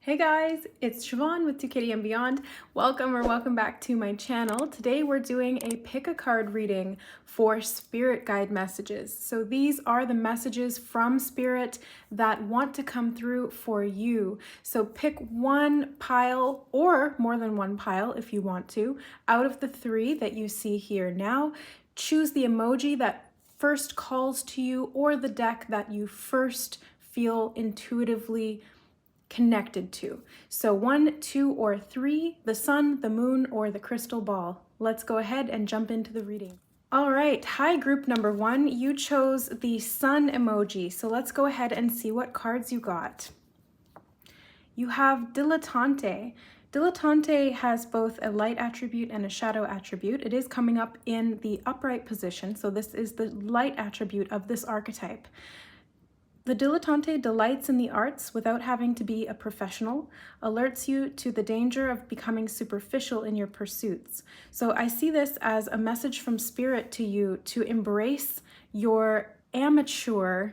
Hey guys, it's Siobhan with ToKittyandBeyond. Welcome back to my channel. Today we're doing a pick a card reading for spirit guide messages. So these are the messages from spirit that want to come through for you. So pick one pile or more than one pile if you want to out of the three that you see here now. Choose the emoji that first calls to you or the deck that you first feel intuitively connected to. So 1, 2, or 3, the sun, the moon, or the crystal ball. Let's go ahead and jump into the reading. All right, hi group number 1. You chose the sun emoji. So let's go ahead and see what cards you got. You have Dilettante. Dilettante has both a light attribute and a shadow attribute. It is coming up in the upright position. So this is the light attribute of this archetype. The dilettante delights in the arts without having to be a professional, alerts you to the danger of becoming superficial in your pursuits. So I see this as a message from spirit to you to embrace your amateur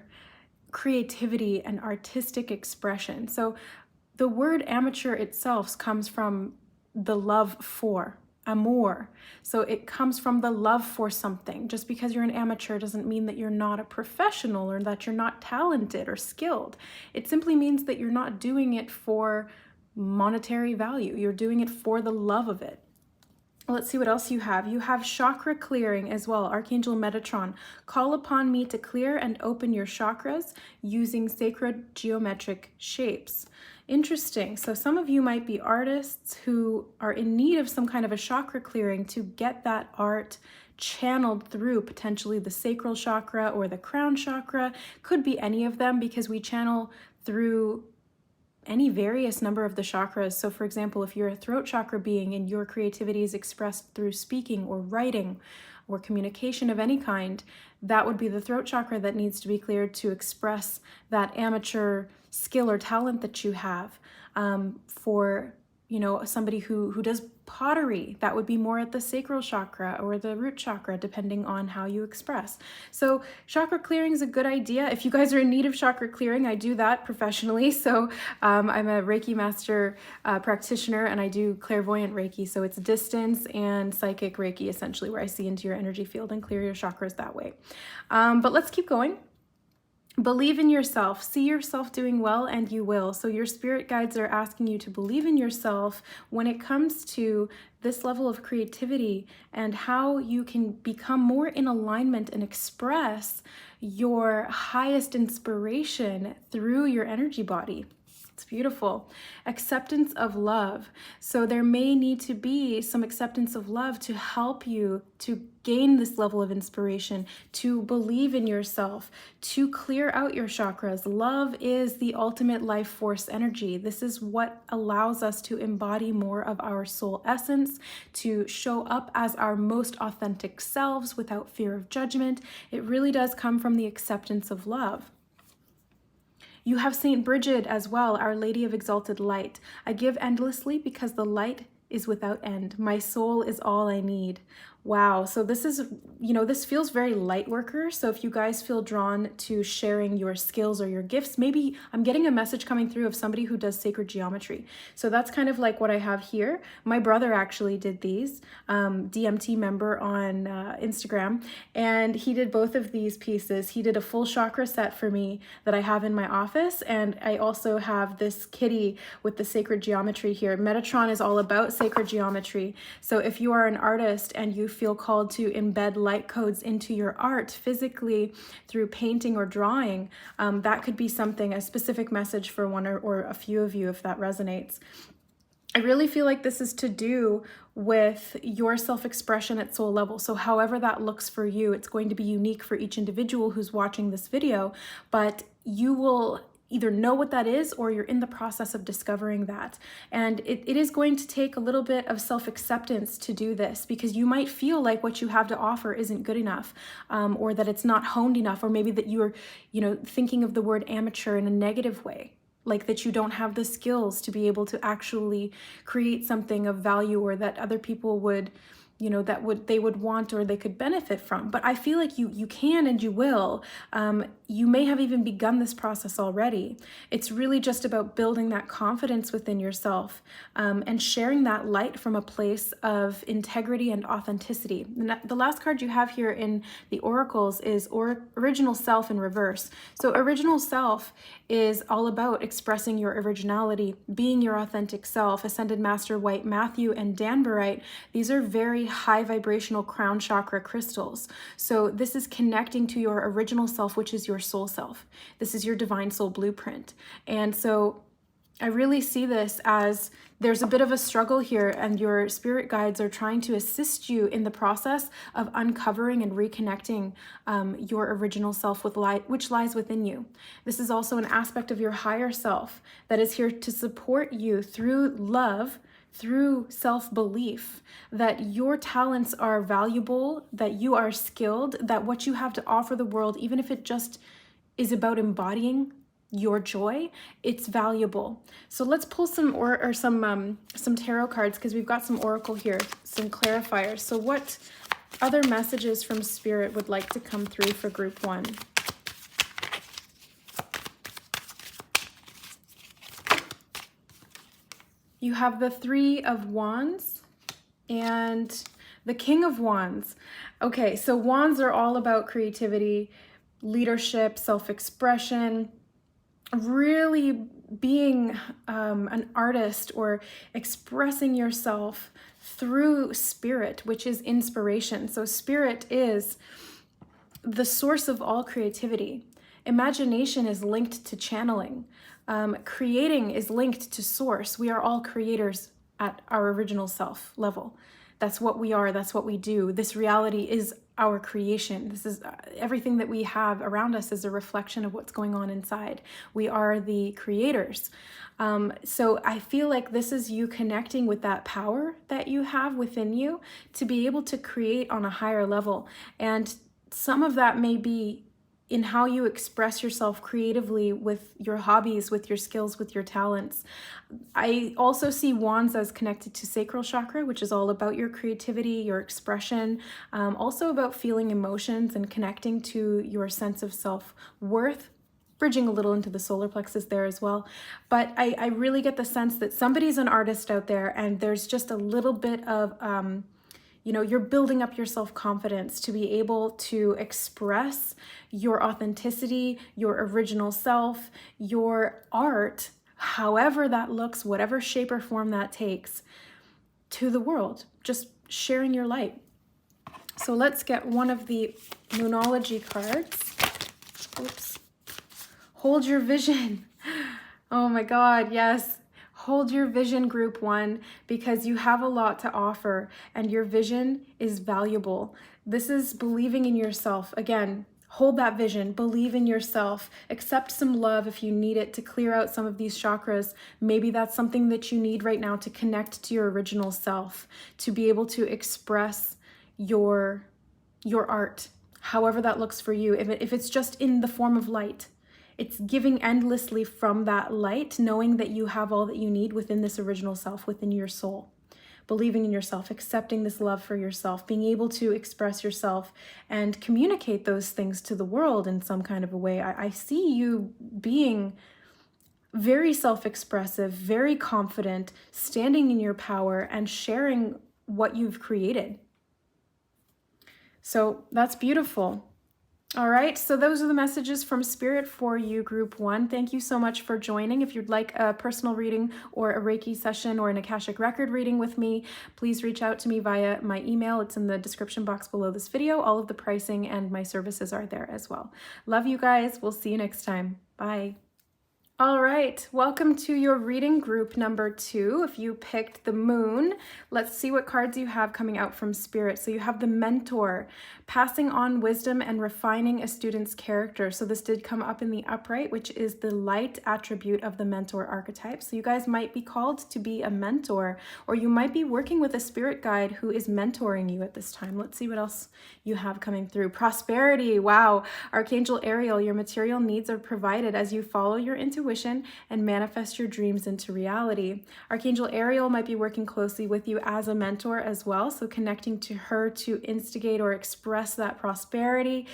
creativity and artistic expression. So the word amateur itself comes from the love for. Amour. So it comes from the love for something. Just because you're an amateur doesn't mean that you're not a professional or that you're not talented or skilled. It simply means that you're not doing it for monetary value. You're doing it for the love of it. Let's see what else you have. You have chakra clearing as well. Archangel Metatron. Call upon me to clear and open your chakras using sacred geometric shapes. Interesting. So some of you might be artists who are in need of some kind of a chakra clearing to get that art channeled through potentially the sacral chakra or the crown chakra. Could be any of them because we channel through any various number of the chakras. So for example, if you're a throat chakra being and your creativity is expressed through speaking or writing or communication of any kind, that would be the throat chakra that needs to be cleared to express that amateur skill or talent that you have. For somebody who does pottery, that would be more at the sacral chakra or the root chakra, depending on how you express. So chakra clearing is a good idea. If you guys are in need of chakra clearing, I do that professionally. So I'm a Reiki master practitioner, and I do clairvoyant Reiki. So it's distance and psychic Reiki, essentially, where I see into your energy field and clear your chakras that way. But let's keep going. Believe in yourself. See yourself doing well and you will. So your spirit guides are asking you to believe in yourself when it comes to this level of creativity and how you can become more in alignment and express your highest inspiration through your energy body. It's beautiful. Acceptance of love. So there may need to be some acceptance of love to help you to gain this level of inspiration, to believe in yourself, to clear out your chakras. Love is the ultimate life force energy. This is what allows us to embody more of our soul essence, to show up as our most authentic selves without fear of judgment. It really does come from the acceptance of love. You have Saint Bridget as well, Our Lady of Exalted Light. I give endlessly because the light is without end. My soul is all I need. Wow. So this is, this feels very light worker. So if you guys feel drawn to sharing your skills or your gifts, maybe I'm getting a message coming through of somebody who does sacred geometry. So that's kind of like what I have here. My brother actually did these, DMT member on Instagram, and he did both of these pieces. He did a full chakra set for me that I have in my office. And I also have this kitty with the sacred geometry here. Metatron is all about sacred geometry. So if you are an artist and you feel called to embed light codes into your art physically through painting or drawing, that could be something, a specific message for one or a few of you if that resonates. I really feel like this is to do with your self-expression at soul level. So however that looks for you, it's going to be unique for each individual who's watching this video, but you will either know what that is or you're in the process of discovering that. And it is going to take a little bit of self-acceptance to do this, because you might feel like what you have to offer isn't good enough, or that it's not honed enough, or maybe that you're, thinking of the word amateur in a negative way, like that you don't have the skills to be able to actually create something of value, or that other people would that they would want or they could benefit from. But I feel like you can and you will. You may have even begun this process already. It's really just about building that confidence within yourself, and sharing that light from a place of integrity and authenticity. The last card you have here in the oracles is original self in reverse. So original self is all about expressing your originality, being your authentic self. Ascended Master White Matthew and Danburite, these are very high vibrational crown chakra crystals. So this is connecting to your original self, which is your soul self. This is your divine soul blueprint. And so I really see this as there's a bit of a struggle here, and your spirit guides are trying to assist you in the process of uncovering and reconnecting your original self with light, which lies within you. This is also an aspect of your higher self that is here to support you through love, through self-belief, that your talents are valuable, that you are skilled, that what you have to offer the world, even if it just is about embodying your joy, it's valuable. So let's pull some tarot cards, because we've got some oracle here, some clarifiers. So what other messages from Spirit would like to come through for group 1? You have the Three of Wands and the King of Wands. Okay, so wands are all about creativity, leadership, self-expression, really being an artist or expressing yourself through spirit, which is inspiration. So spirit is the source of all creativity. Imagination is linked to channeling. Creating is linked to source. We are all creators at our original self level. That's what we are. That's what we do. This reality is our creation. This is everything that we have around us is a reflection of what's going on inside. We are the creators. So I feel like this is you connecting with that power that you have within you to be able to create on a higher level. And some of that may be in how you express yourself creatively with your hobbies, with your skills, with your talents. I also see wands as connected to sacral chakra, which is all about your creativity, your expression, also about feeling emotions and connecting to your sense of self-worth, bridging a little into the solar plexus there as well. But I really get the sense that somebody's an artist out there, and there's just a little bit of you're building up your self-confidence to be able to express your authenticity, your original self, your art, however that looks, whatever shape or form that takes, to the world, just sharing your light. So let's get one of the Moonology cards. Oops. Hold your vision. Oh my God, yes. Hold your vision, group 1, because you have a lot to offer and your vision is valuable. This is believing in yourself. Again, hold that vision, believe in yourself, accept some love if you need it to clear out some of these chakras. Maybe that's something that you need right now to connect to your original self, to be able to express your art, however that looks for you. If it's just in the form of light, it's giving endlessly from that light, knowing that you have all that you need within this original self, within your soul. Believing in yourself, accepting this love for yourself, being able to express yourself and communicate those things to the world in some kind of a way. I see you being very self-expressive, very confident, standing in your power and sharing what you've created. So that's beautiful. All right, so those are the messages from Spirit for you, group 1. Thank you so much for joining. If you'd like a personal reading or a Reiki session or an Akashic record reading with me, please reach out to me via my email. It's in the description box below this video. All of the pricing and my services are there as well. Love you guys. We'll see you next time. Bye. All right, welcome to your reading group number 2. If you picked the Moon, let's see what cards you have coming out from Spirit. So you have the Mentor, passing on wisdom and refining a student's character. So this did come up in the upright, which is the light attribute of the mentor archetype. So you guys might be called to be a mentor, or you might be working with a spirit guide who is mentoring you at this time. Let's see what else you have coming through. Prosperity, wow. Archangel Ariel, your material needs are provided as you follow your intuition intuition and manifest your dreams into reality. Archangel Ariel might be working closely with you as a mentor as well, so connecting to her to instigate or express that prosperity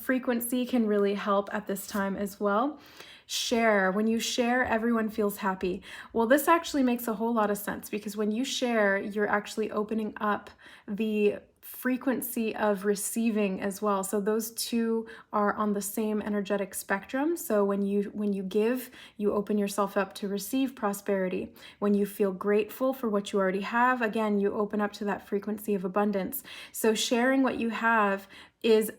frequency can really help at this time as well. Share. When you share, everyone feels happy. Well, this actually makes a whole lot of sense, because when you share, you're actually opening up the frequency of receiving as well. So those two are on the same energetic spectrum. So when you give, you open yourself up to receive prosperity. When you feel grateful for what you already have, again, you open up to that frequency of abundance. So sharing what you have is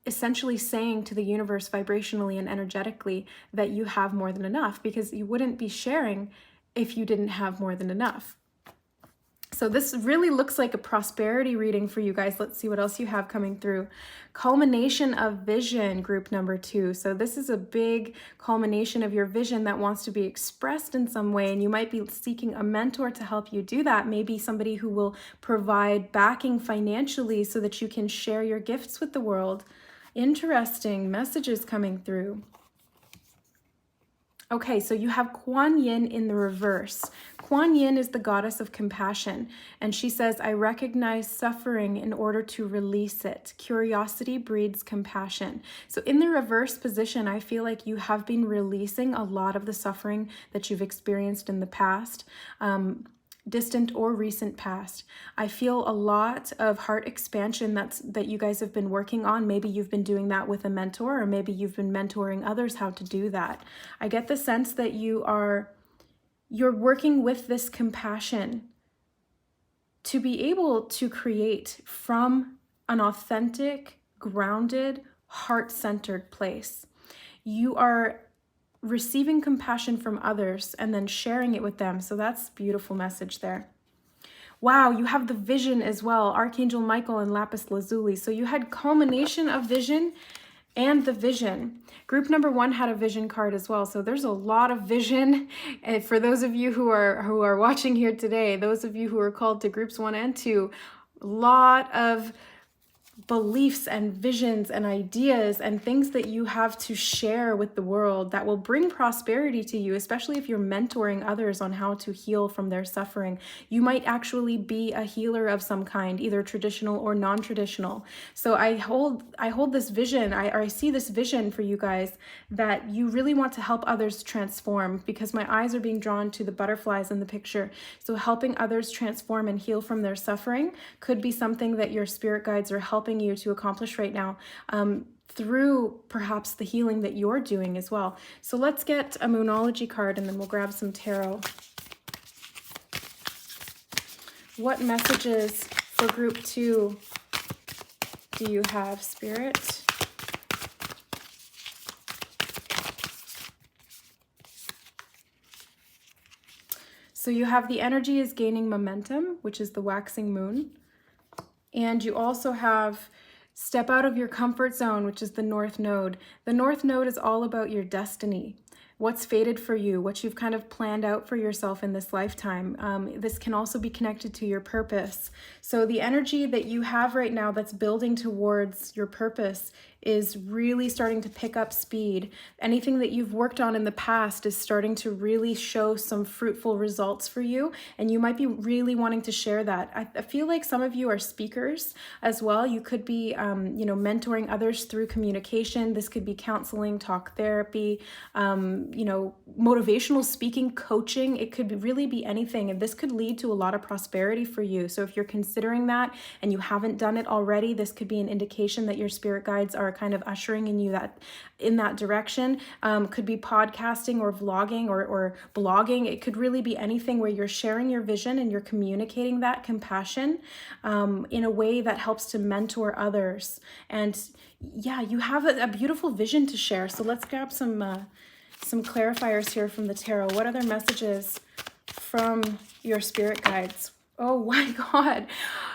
essentially saying to the universe vibrationally and energetically that you have more than enough, because you wouldn't be sharing if you didn't have more than enough. So this really looks like a prosperity reading for you guys. Let's see what else you have coming through. Culmination of vision, group number 2. So this is a big culmination of your vision that wants to be expressed in some way, and you might be seeking a mentor to help you do that. Maybe somebody who will provide backing financially so that you can share your gifts with the world. Interesting messages coming through. Okay, so you have Kuan Yin in the reverse. Kuan Yin is the goddess of compassion, and she says, I recognize suffering in order to release it. Curiosity breeds compassion. So in the reverse position, I feel like you have been releasing a lot of the suffering that you've experienced in the past. Distant or recent past. I feel a lot of heart expansion that you guys have been working on. Maybe you've been doing that with a mentor, or maybe you've been mentoring others how to do that. I get the sense that you're working with this compassion to be able to create from an authentic, grounded, heart-centered place. You are receiving compassion from others and then sharing it with them. So that's a beautiful message there. Wow, you have the vision as well. Archangel Michael and Lapis Lazuli. So you had culmination of vision and the vision. Group number 1 had a vision card as well. So there's a lot of vision. And for those of you who are watching here today, those of you who are called to groups 1 and 2, a lot of beliefs and visions and ideas and things that you have to share with the world that will bring prosperity to you, especially if you're mentoring others on how to heal from their suffering. You might actually be a healer of some kind, either traditional or non-traditional. So I hold this vision, I see this vision for you guys that you really want to help others transform, because my eyes are being drawn to the butterflies in the picture. So helping others transform and heal from their suffering could be something that your spirit guides are helping you to accomplish right now, through perhaps the healing that you're doing as well. So let's get a Moonology card and then we'll grab some tarot. What messages for group 2 do you have, Spirit? So you have the energy is gaining momentum, which is the waxing moon. And you also have step out of your comfort zone, which is the North Node. The North Node is all about your destiny, what's fated for you, what you've kind of planned out for yourself in this lifetime. This can also be connected to your purpose. So the energy that you have right now that's building towards your purpose is really starting to pick up speed. Anything that you've worked on in the past is starting to really show some fruitful results for you, and you might be really wanting to share that. I feel like some of you are speakers as well. You could be, mentoring others through communication. This could be counseling, talk therapy, motivational speaking, coaching. It could really be anything, and this could lead to a lot of prosperity for you. So if you're considering that and you haven't done it already, this could be an indication that your spirit guides are kind of ushering in that direction. Could be podcasting or vlogging or blogging. It could really be anything where you're sharing your vision and you're communicating that compassion in a way that helps to mentor others. And yeah, you have a beautiful vision to share. So let's grab some clarifiers here from the tarot. What other messages from your spirit guides? Oh my God.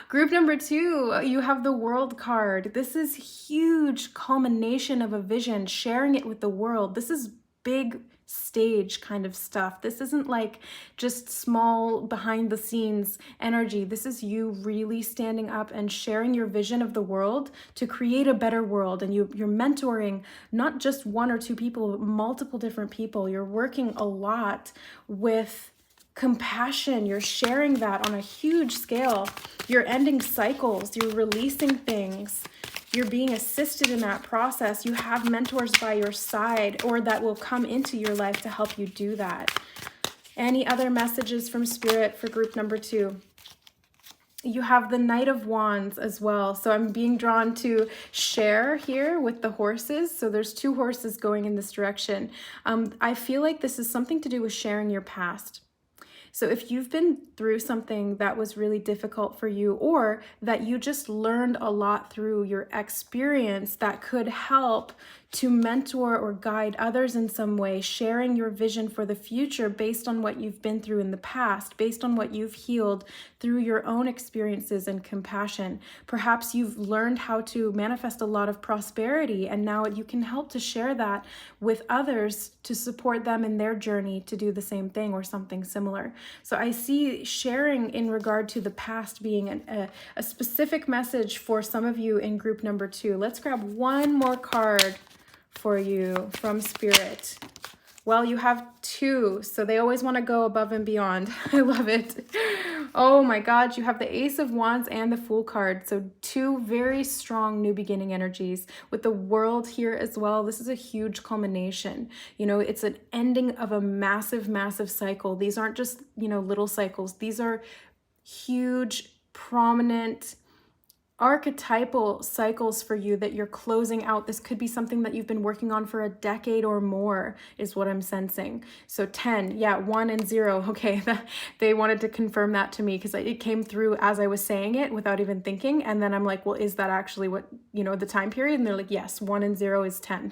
Group number 2, you have the World card. This is huge culmination of a vision, sharing it with the world. This is big stage kind of stuff. This isn't like just small behind the scenes energy. This is you really standing up and sharing your vision of the world to create a better world. And you're mentoring not just one or two people, but multiple different people. You're working a lot with compassion. You're sharing that on a huge scale. You're ending cycles. You're releasing things. You're being assisted in that process. You have mentors by your side or that will come into your life to help you do that. Any other messages from Spirit for group number 2? You have the Knight of Wands as well. So I'm being drawn to share here with the horses. So there's 2 horses going in this direction. I feel like this is something to do with sharing your past. So if you've been through something that was really difficult for you, or that you just learned a lot through your experience that could help to mentor or guide others in some way, sharing your vision for the future based on what you've been through in the past, based on what you've healed through your own experiences and compassion. Perhaps you've learned how to manifest a lot of prosperity, and now you can help to share that with others to support them in their journey to do the same thing or something similar. So I see sharing in regard to the past being a specific message for some of you in group number 2. Let's grab one more card for you from Spirit. Well, you have 2, so they always want to go above and beyond. I love it. Oh my God, you have the Ace of Wands and the Fool card. So 2 very strong new beginning energies with the World here as well. This is a huge culmination. You know, it's an ending of a massive, massive cycle. These aren't just, you know, little cycles. These are huge, prominent, archetypal cycles for you that you're closing out. This could be something that you've been working on for a decade or more is what I'm sensing. So 10, yeah, 1 and 0. Okay, they wanted to confirm that to me because it came through as I was saying it without even thinking. And then I'm like, well, is that actually what, you know, the time period? And they're like, yes, 1 and 0 is 10.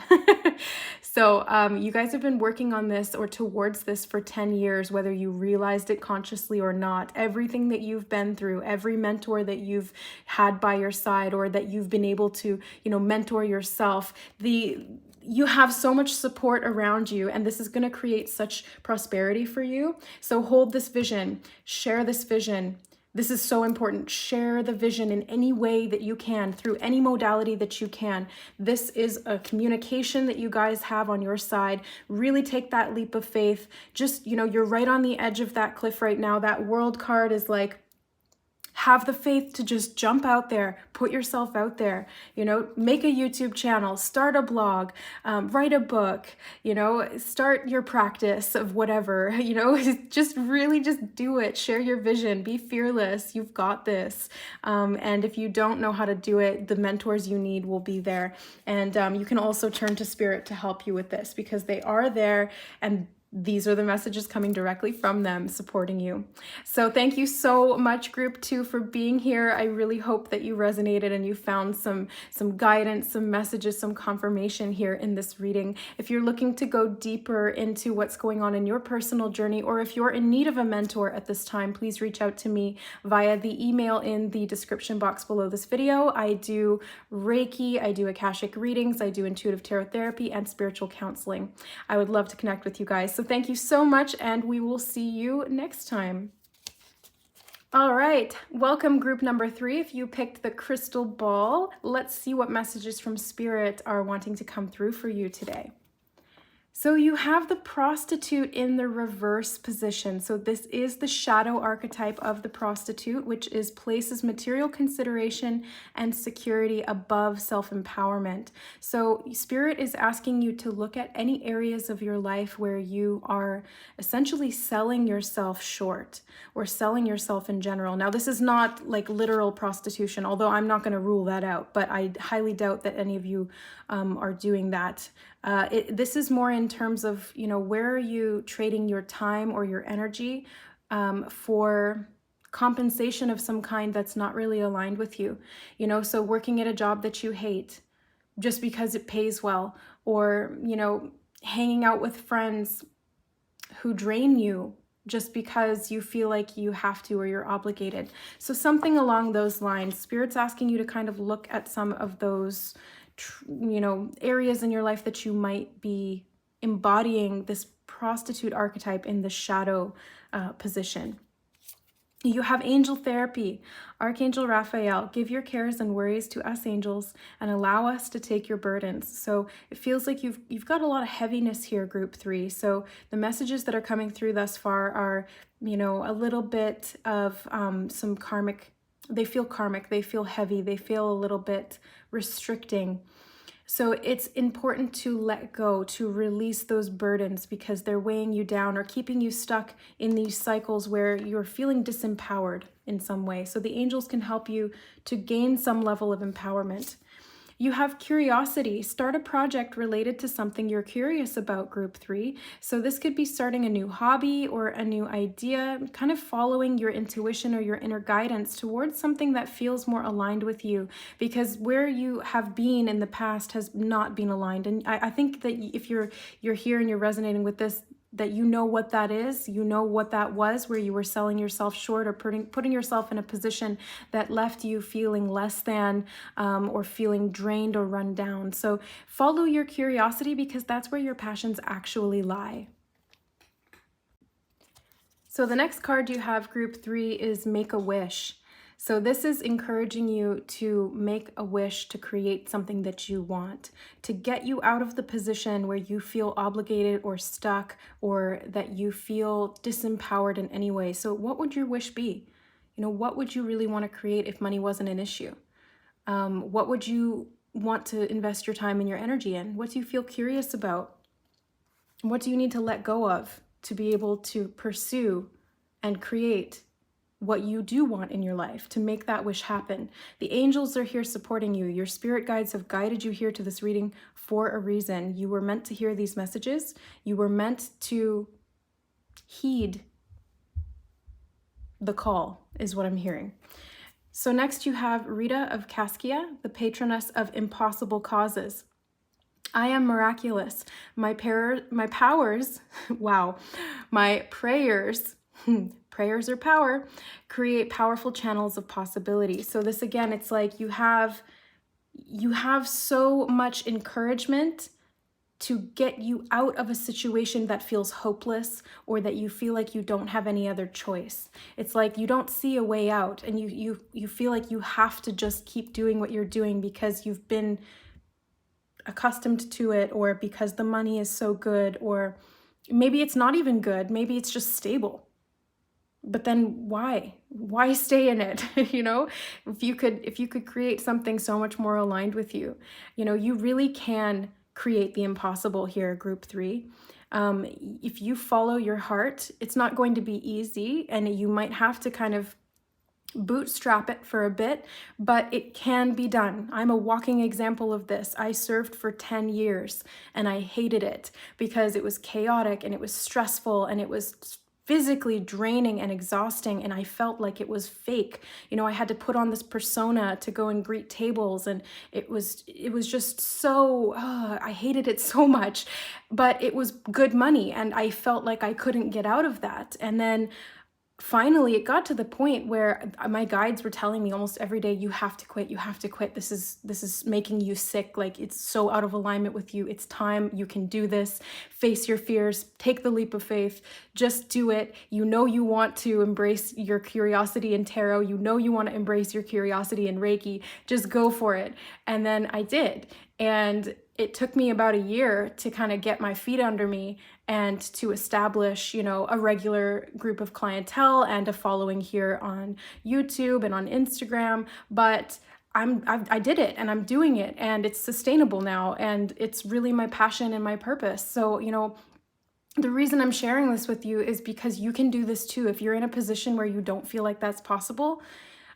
So you guys have been working on this or towards this for 10 years, whether you realized it consciously or not. Everything that you've been through, every mentor that you've had by your side or that you've been able to, you know, mentor yourself, you have so much support around you, and this is going to create such prosperity for you. So hold this vision, share this vision. This is so important. Share the vision in any way that you can, through any modality that you can. This is a communication that you guys have on your side. Really take that leap of faith. Just, you know, you're right on the edge of that cliff right now. That World card is like, have the faith to just jump out there, put yourself out there, you know, make a YouTube channel, start a blog, write a book, you know, start your practice of whatever, you know, just really just do it. Share your vision, be fearless. You've got this. And if you don't know how to do it, the mentors you need will be there. And you can also turn to Spirit to help you with this because they are there, and these are the messages coming directly from them supporting you. So thank you so much, group 2, for being here. I really hope that you resonated and you found some guidance, some messages, some confirmation here in this reading. If you're looking to go deeper into what's going on in your personal journey, or if you're in need of a mentor at this time, please reach out to me via the email in the description box below this video. I do Reiki, I do Akashic readings, I do intuitive tarot therapy, and spiritual counseling. I would love to connect with you guys. So thank you so much, and we will see you next time. All right, welcome group number 3. If you picked the crystal ball, let's see what messages from Spirit are wanting to come through for you today. So you have the prostitute in the reverse position. So this is the shadow archetype of the prostitute, which is places material consideration and security above self-empowerment. So Spirit is asking you to look at any areas of your life where you are essentially selling yourself short or selling yourself in general. Now, this is not like literal prostitution, although I'm not going to rule that out, but I highly doubt that any of you are doing that. This is more in terms of, you know, where are you trading your time or your energy for compensation of some kind that's not really aligned with you. You know, so working at a job that you hate just because it pays well, or, you know, hanging out with friends who drain you just because you feel like you have to or you're obligated. So something along those lines. Spirit's asking you to kind of look at some of those, you know, areas in your life that you might be embodying this prostitute archetype in the shadow position. You have angel therapy. Archangel Raphael, give your cares and worries to us angels and allow us to take your burdens. So it feels like you've got a lot of heaviness here, group 3. So the messages that are coming through thus far are, a little bit of some karmic. They feel karmic, they feel heavy, they feel a little bit restricting. So it's important to let go, to release those burdens because they're weighing you down or keeping you stuck in these cycles where you're feeling disempowered in some way. So the angels can help you to gain some level of empowerment. You have curiosity. Start a project related to something you're curious about, group 3. So this could be starting a new hobby or a new idea, kind of following your intuition or your inner guidance towards something that feels more aligned with you, because where you have been in the past has not been aligned. And I think that if you're here and you're resonating with this, that you know what that is, you know what that was, where you were selling yourself short or putting yourself in a position that left you feeling less than or feeling drained or run down. So follow your curiosity because that's where your passions actually lie. So the next card you have, group 3, is Make a Wish. So this is encouraging you to make a wish to create something that you want, to get you out of the position where you feel obligated or stuck or that you feel disempowered in any way. So what would your wish be? What would you really want to create if money wasn't an issue? What would you want to invest your time and your energy in? What do you feel curious about? What do you need to let go of to be able to pursue and create what you do want in your life, to make that wish happen? The angels are here supporting you. Your spirit guides have guided you here to this reading for a reason. You were meant to hear these messages. You were meant to heed the call, is what I'm hearing. So next you have Rita of Caskia, the patroness of impossible causes. I am miraculous. My powers, wow, my prayers, prayers are power, create powerful channels of possibility. So this again, it's like you have so much encouragement to get you out of a situation that feels hopeless or that you feel like you don't have any other choice. It's like you don't see a way out and you feel like you have to just keep doing what you're doing because you've been accustomed to it, or because the money is so good, or maybe it's not even good, maybe it's just stable. But then why stay in it? If you could create something so much more aligned with you, you really can create the impossible here, group 3. If you follow your heart, it's not going to be easy and you might have to kind of bootstrap it for a bit, but it can be done. I'm a walking example of this. I served for 10 years and I hated it because it was chaotic and it was stressful and it was physically draining and exhausting, and I felt like it was fake. I had to put on this persona to go and greet tables, and it was just so, I hated it so much, but it was good money, and I felt like I couldn't get out of that. And then finally, it got to the point where my guides were telling me almost every day, you have to quit, this is making you sick, like it's so out of alignment with you, it's time, you can do this, face your fears, take the leap of faith, just do it. You want to embrace your curiosity in tarot, you want to embrace your curiosity in Reiki, just go for it. And then I did. And it took me about a year to kind of get my feet under me and to establish, a regular group of clientele and a following here on YouTube and on Instagram. But I did it and I'm doing it and it's sustainable now and it's really my passion and my purpose. So, the reason I'm sharing this with you is because you can do this too. If you're in a position where you don't feel like that's possible,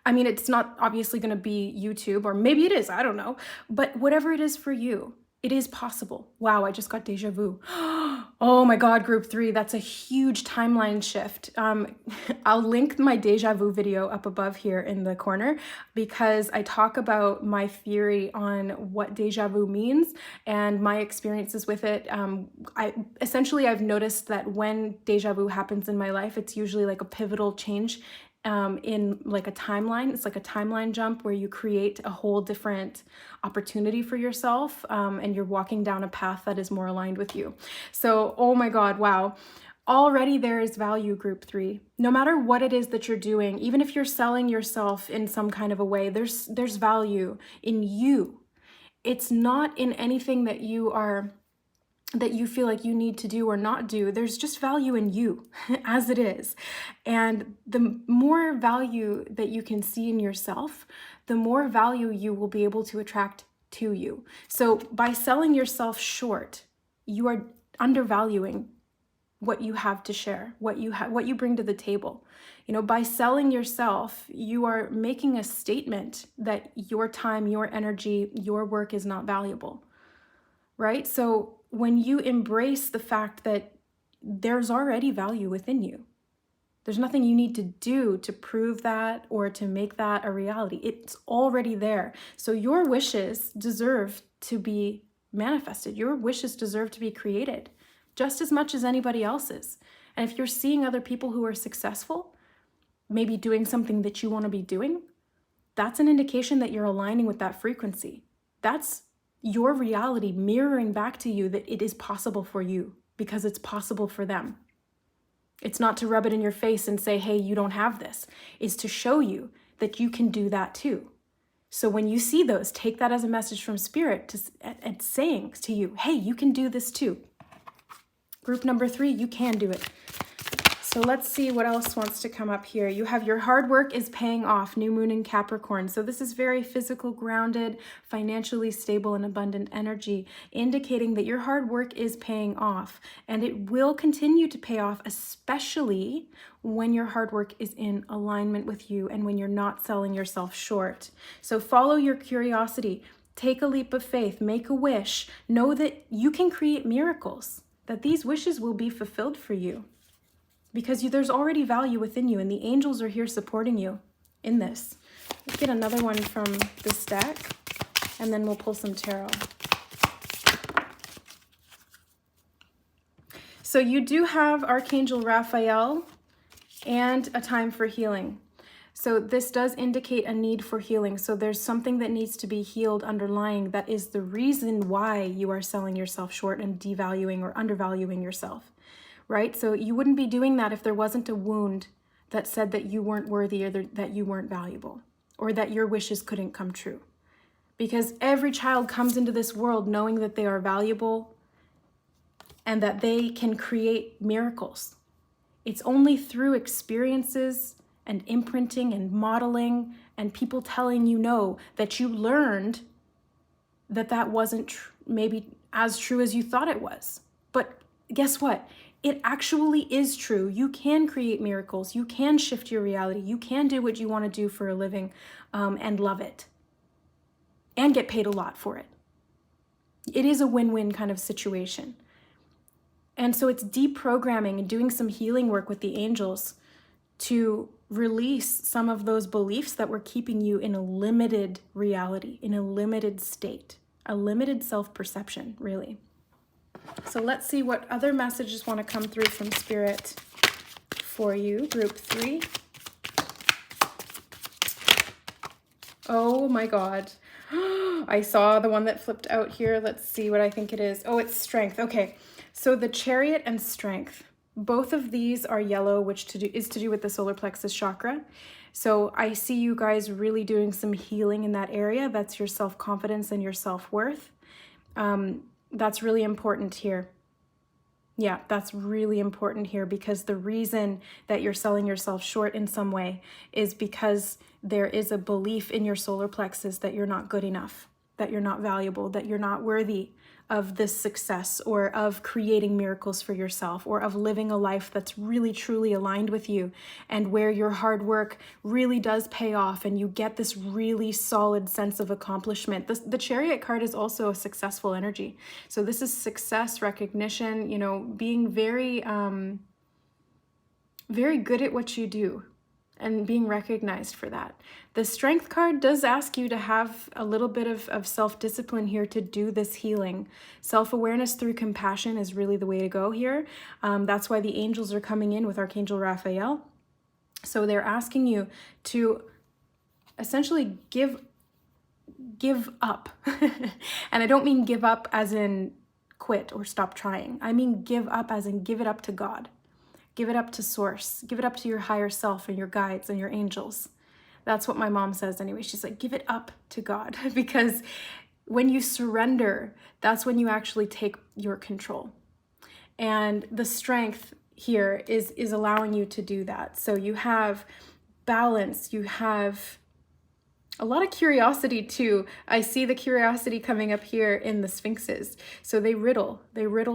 it's not obviously going to be YouTube, or maybe it is, I don't know, but whatever it is for you, it is possible. Wow, I just got deja vu. Oh my God, group 3, that's a huge timeline shift. I'll link my deja vu video up above here in the corner because I talk about my theory on what deja vu means and my experiences with it. I've noticed that when deja vu happens in my life, it's usually like a pivotal change in like a timeline. It's like a timeline jump where you create a whole different opportunity for yourself, and you're walking down a path that is more aligned with you. So, oh my God, wow. Already there is value, group 3. No matter what it is that you're doing, even if you're selling yourself in some kind of a way, there's value in you. It's not in anything that you feel like you need to do or not do. There's just value in you as it is. And the more value that you can see in yourself, the more value you will be able to attract to you. So by selling yourself short, you are undervaluing what you have to share, what you bring to the table. You know, by selling yourself, you are making a statement that your time, your energy, your work is not valuable. Right? So when you embrace the fact that there's already value within you, there's nothing you need to do to prove that or to make that a reality. It's already there. So your wishes deserve to be manifested. Your wishes deserve to be created just as much as anybody else's. And if you're seeing other people who are successful, maybe doing something that you want to be doing, that's an indication that you're aligning with that frequency. That's your reality mirroring back to you that it is possible for you because it's possible for them. It's not to rub it in your face and say, hey, you don't have this. It's to show you that you can do that too. So when you see those, take that as a message from Spirit and saying to you, hey, you can do this too. Group number 3, you can do it. So let's see what else wants to come up here. You have your hard work is paying off, new moon in Capricorn. So this is very physical, grounded, financially stable and abundant energy, indicating that your hard work is paying off. And it will continue to pay off, especially when your hard work is in alignment with you and when you're not selling yourself short. So follow your curiosity, take a leap of faith, make a wish, know that you can create miracles, that these wishes will be fulfilled for you. Because there's already value within you and the angels are here supporting you in this. Let's get another one from this deck and then we'll pull some tarot. So you do have Archangel Raphael and a time for healing. So this does indicate a need for healing. So there's something that needs to be healed underlying that is the reason why you are selling yourself short and devaluing or undervaluing yourself. Right? So you wouldn't be doing that if there wasn't a wound that said that you weren't worthy or that you weren't valuable or that your wishes couldn't come true. Because every child comes into this world knowing that they are valuable and that they can create miracles. It's only through experiences and imprinting and modeling and people telling you no that you learned that wasn't maybe as true as you thought it was. But guess what? It actually is true. You can create miracles. You can shift your reality. You can do what you want to do for a living and love it and get paid a lot for it. It is a win-win kind of situation. And so it's deprogramming and doing some healing work with the angels to release some of those beliefs that were keeping you in a limited reality, in a limited state, a limited self-perception, really. So let's see what other messages want to come through from Spirit for you, group 3. Oh my God. I saw the one that flipped out here. Let's see what I think it is. Oh, it's strength. Okay. So the Chariot and strength, both of these are yellow, which is to do with the solar plexus chakra. So I see you guys really doing some healing in that area. That's your self-confidence and your self-worth. That's really important here. Yeah, that's really important here because the reason that you're selling yourself short in some way is because there is a belief in your solar plexus that you're not good enough, that you're not valuable, that you're not worthy of this success or of creating miracles for yourself or of living a life that's really truly aligned with you and where your hard work really does pay off and you get this really solid sense of accomplishment. The Chariot card is also a successful energy. So this is success, recognition, you know, being very, very good at what you do and being recognized for that. The Strength card does ask you to have a little bit of self-discipline here to do this healing. Self-awareness through compassion is really the way to go here. That's why the angels are coming in with Archangel Raphael. So they're asking you to essentially give up. And I don't mean give up as in quit or stop trying. I mean give up as in give it up to God. Give it up to source. Give it up to your higher self and your guides and your angels. That's what my mom says anyway. She's like, give it up to God, because when you surrender, that's when you actually take your control. And the strength here is allowing you to do that. So you have balance, you have a lot of curiosity too. I see the curiosity coming up here in the Sphinxes. So they riddle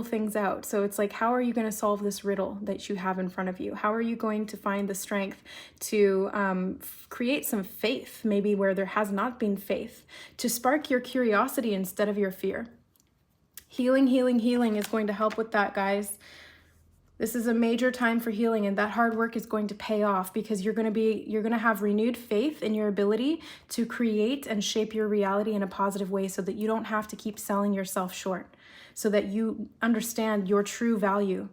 things out. So it's like, how are you going to solve this riddle that you have in front of you? How are you going to find the strength to create some faith, maybe where there has not been faith, to spark your curiosity instead of your fear? Healing, healing, healing is going to help with that, guys. This is a major time for healing, and that hard work is going to pay off, because you're going to have renewed faith in your ability to create and shape your reality in a positive way, so that you don't have to keep selling yourself short, so that you understand your true value,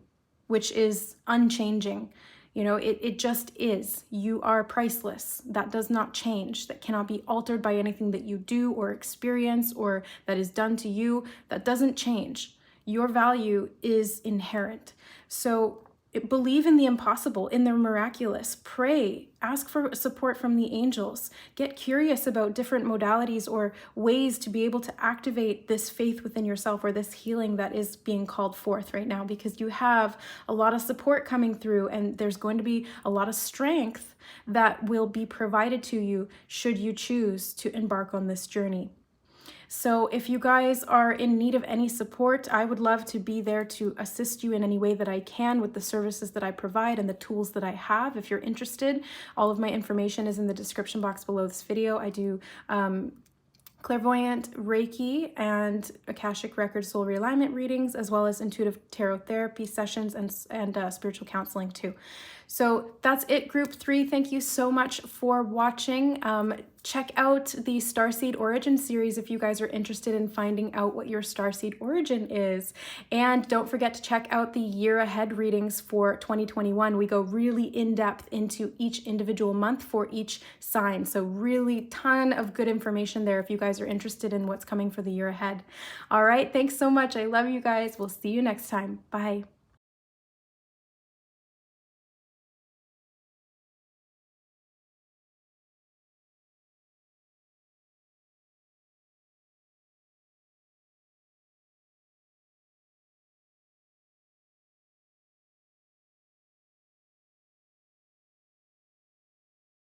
which is unchanging. You know, it just is. You are priceless. That does not change. That cannot be altered by anything that you do or experience or that is done to you. That doesn't change. Your value is inherent. So believe in the impossible, in the miraculous. Pray, ask for support from the angels. Get curious about different modalities or ways to be able to activate this faith within yourself, or this healing that is being called forth right now, because you have a lot of support coming through, and there's going to be a lot of strength that will be provided to you should you choose to embark on this journey. So if you guys are in need of any support, I would love to be there to assist you in any way that I can with the services that I provide and the tools that I have. If you're interested, all of my information is in the description box below this video. I do clairvoyant, Reiki, and Akashic Record soul realignment readings, as well as intuitive tarot therapy sessions and spiritual counseling too. So that's it, group 3. Thank you so much for watching. Check out the Starseed Origin series if you guys are interested in finding out what your starseed origin is. And don't forget to check out the year ahead readings for 2021. We go really in depth into each individual month for each sign. So really ton of good information there if you guys are interested in what's coming for the year ahead. All right, thanks so much. I love you guys. We'll see you next time. Bye.